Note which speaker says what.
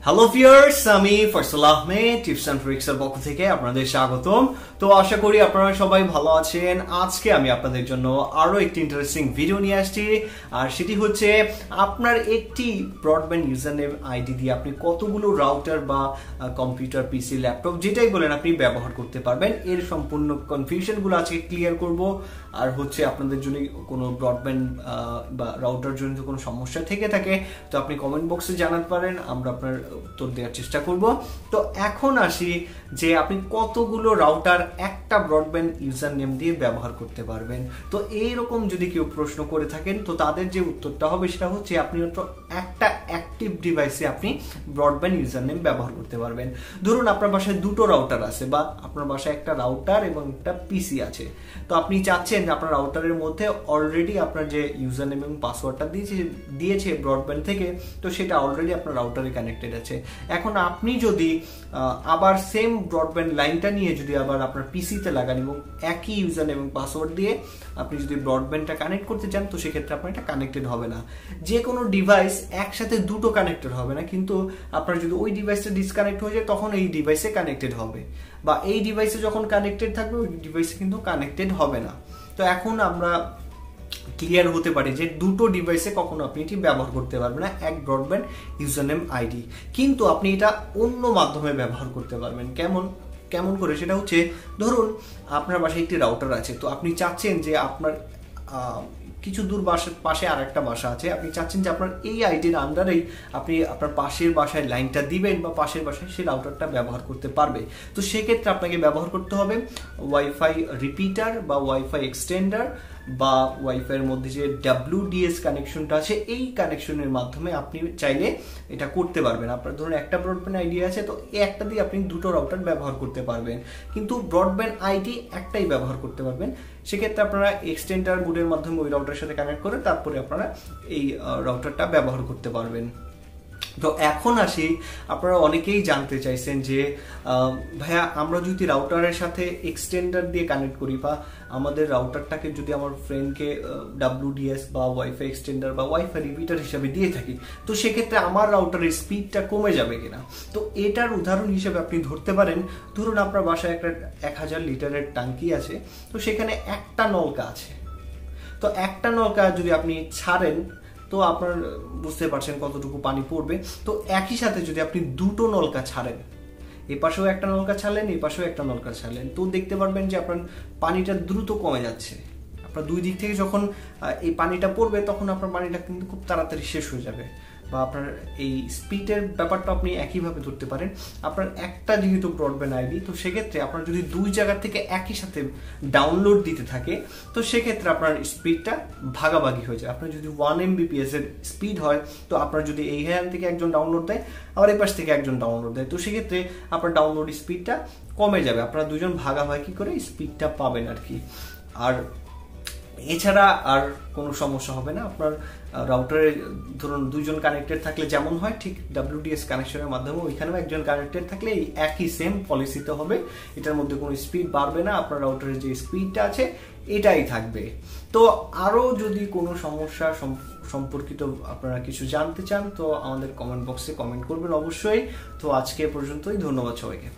Speaker 1: Hello viewers, আমি Faisal Ahmed tips and tricks এর পক্ষ থেকে আপনাদের স্বাগতম। তো আশা করি আপনারা সবাই ভালো আছেন। আজকে আমি আপনাদের জন্য আরো একটি ইন্টারেস্টিং ভিডিও নিয়ে আসছি, আর সেটি হচ্ছে আপনার একটি ব্রডব্যান্ড ইউজার নেম আইডি দিয়ে আপনি কতগুলো রাউটার বা কম্পিউটার, পিসি, ল্যাপটপ যেটাই বলেন আপনি ব্যবহার করতে পারবেন। এর সম্পূর্ণ কনফিউশনগুলো আজকে ক্লিয়ার করব। আর হচ্ছে আপনাদের যদি কোনো ব্রডব্যান্ড বা রাউটার জনিত কোনো সমস্যা থেকে থাকে তো আপনি কমেন্ট বক্সে জানাতে পারেন, আমরা আপনার উত্তর দেওয়ার চেষ্টা করব। তো এখন আসি যে আপনি কতগুলো রাউটার একটা ব্রডব্যান্ড ইউজার নেম দিয়ে ব্যবহার করতে পারবেন। তো এইরকম যদি কেউ প্রশ্ন করে থাকেন তো তাদের যে উত্তরটা হবে সেটা হচ্ছে আপনি একটা অ্যাক্টিভ ডিভাইসে আপনি ব্রডব্যান্ড ইউজার নেম ব্যবহার করতে পারবেন। ধরুন আপনার বাসায় দুটো রাউটার আছে বা আপনার বাসায় একটা রাউটার এবং একটা পিসি আছে। তো আপনি চাচ্ছেন যে আপনার রাউটারের মধ্যে অলরেডি আপনার যে ইউজার নেম এবং পাসওয়ার্ডটা দিয়েছে ব্রডব্যান্ড থেকে, তো সেটা অলরেডি আপনার রাউটারে কানেক্টেড আছে। এখন আপনি যদি আবার সেম ব্রডব্যান্ড লাইনটা নিয়ে যদি আবার আপনার পিসিতে লাগান এবং একই ইউজার নেম এবং পাসওয়ার্ড দিয়ে আপনি যদি ব্রডব্যান্ডটা কানেক্ট করতে চান তো সেক্ষেত্রে আপনার এটা কানেক্টেড হবে না। যে কোনো ডিভাইস একসাথে দুটো কানেক্টেড হবে না, কিন্তু আপনার যদি ওই ডিভাইসটা ডিসকানেক্ট হয়ে যায় তখন এই ডিভাইসে কানেক্টেড হবে, বা এই ডিভাইসে যখন কানেক্টেড থাকবে ওই ডিভাইসে কিন্তু কানেক্টেড হবে না। তো এখন আমরা ক্লিয়ার হতে পারি যে দুটো ডিভাইসে কখনো আপনি এটি ব্যবহার করতে পারবেন না, এক ব্রডব্যান্ড ইউজার নেম আইডি। কিন্তু আপনি এটা অন্য মাধ্যমে ব্যবহার করতে পারবেন। কেমন করে? সেটা হচ্ছে, ধরুন আপনার বাসায় একটি রাউটার আছে, তো আপনি চাচ্ছেন যে আপনার কিছু দূর পাশে আর একটা বাসা আছে, আপনি চাচ্ছেন যে আপনার এই আইডির আন্ডারেই আপনি আপনার পাশের বাসায় লাইনটা দিবেন বা পাশের বাসায় সেই রাউটারটা ব্যবহার করতে পারবে। তো সেক্ষেত্রে আপনাকে ব্যবহার করতে হবে ওয়াইফাই রিপিটার বা ওয়াইফাই এক্সটেন্ডার বা ওয়াইফাইয়ের মধ্যে যে WDS কানেকশনটা আছে, এই কানেকশনের মাধ্যমে আপনি চাইলে এটা করতে পারবেন। আপনার ধরুন একটা ব্রডব্যান্ড আইডি আছে, তো এই একটা দিয়ে আপনি দুটো রাউটার ব্যবহার করতে পারবেন, কিন্তু ব্রডব্যান্ড আইডি একটাই ব্যবহার করতে পারবেন। সেক্ষেত্রে আপনারা এক্সটেন্ডার বোর্ডের মাধ্যমে ওই রাউটারের সাথে কানেক্ট করে তারপরে আপনারা এই রাউটারটা ব্যবহার করতে পারবেন। তো এখন আসি, আপনারা অনেকেই জানতে চাইছেন যে ভাইয়া আমরা যদি রাউটারের সাথে এক্সটেন্ডার দিয়ে কানেক্ট করি বা আমাদের রাউটারটাকে যদি আমার ফ্রেন্ডকে WDS বা ওয়াইফাই এক্সটেন্ডার বা ওয়াইফাই রিপিটার হিসাবে দিয়ে থাকি তো সেক্ষেত্রে আমার রাউটারের স্পিডটা কমে যাবে কিনা। তো এটার উদাহরণ হিসেবে আপনি ধরতে পারেন, ধরুন আপনার বাসায় একটা 1000 লিটারের ট্যাঙ্কি আছে, তো সেখানে একটা নলকা আছে। তো একটা নলকা যদি আপনি ছাড়েন তো আপনার বুঝতে পারছেন কতটুকু পানি পড়বে। তো একই সাথে যদি আপনি দুটো নলকা ছাড়েন, এ পাশেও একটা নলকা ছাড়লেন, এই পাশেও একটা নলকা ছাড়লেন, তো দেখতে পারবেন যে আপনার পানিটা দ্রুত কমে যাচ্ছে। আপনার দুই দিক থেকে যখন এই পানিটা পড়বে তখন আপনার পানিটা কিন্তু খুব তাড়াতাড়ি শেষ হয়ে যাবে, বা আপনার এই স্পিডের ব্যাপারটা আপনি একইভাবে ধরতে পারেন। আপনার একটা যেহেতু ব্রডব্যান্ড আইডি, তো সেক্ষেত্রে আপনার যদি দুই জায়গা থেকে একই সাথে ডাউনলোড দিতে থাকে তো সেক্ষেত্রে আপনার স্পিডটা ভাগাভাগি হয়ে যায়। আপনার যদি 1 Mbps এর স্পিড হয়, তো আপনার যদি এই হ্যান্ড থেকে একজন ডাউনলোড দেয় আবার এই পাশ থেকে একজন ডাউনলোড দেয়, তো সেক্ষেত্রে আপনার ডাউনলোড স্পিডটা কমে যাবে, আপনারা দুজন ভাগাভাগি করে স্পিডটা পাবেন আর কি। আর এছাড়া আর কোনো সমস্যা হবে না। আপনার রাউটারে ধরুন দুইজন কানেক্টেড থাকলে যেমন হয় ঠিক WDS কানেকশনের মাধ্যমে ওইখানেও একজন কানেক্টেড থাকলে এই একই সেম পলিসিতে হবে, এটার মধ্যে কোনো স্পিড বাড়বে না, আপনার রাউটারের যে স্পিডটা আছে এটাই থাকবে। তো আরও যদি কোনো সমস্যা সম্পর্কিত আপনারা কিছু জানতে চান তো আমাদের কমেন্ট বক্সে কমেন্ট করবেন অবশ্যই। তো আজকে পর্যন্তই, ধন্যবাদ সবাইকে।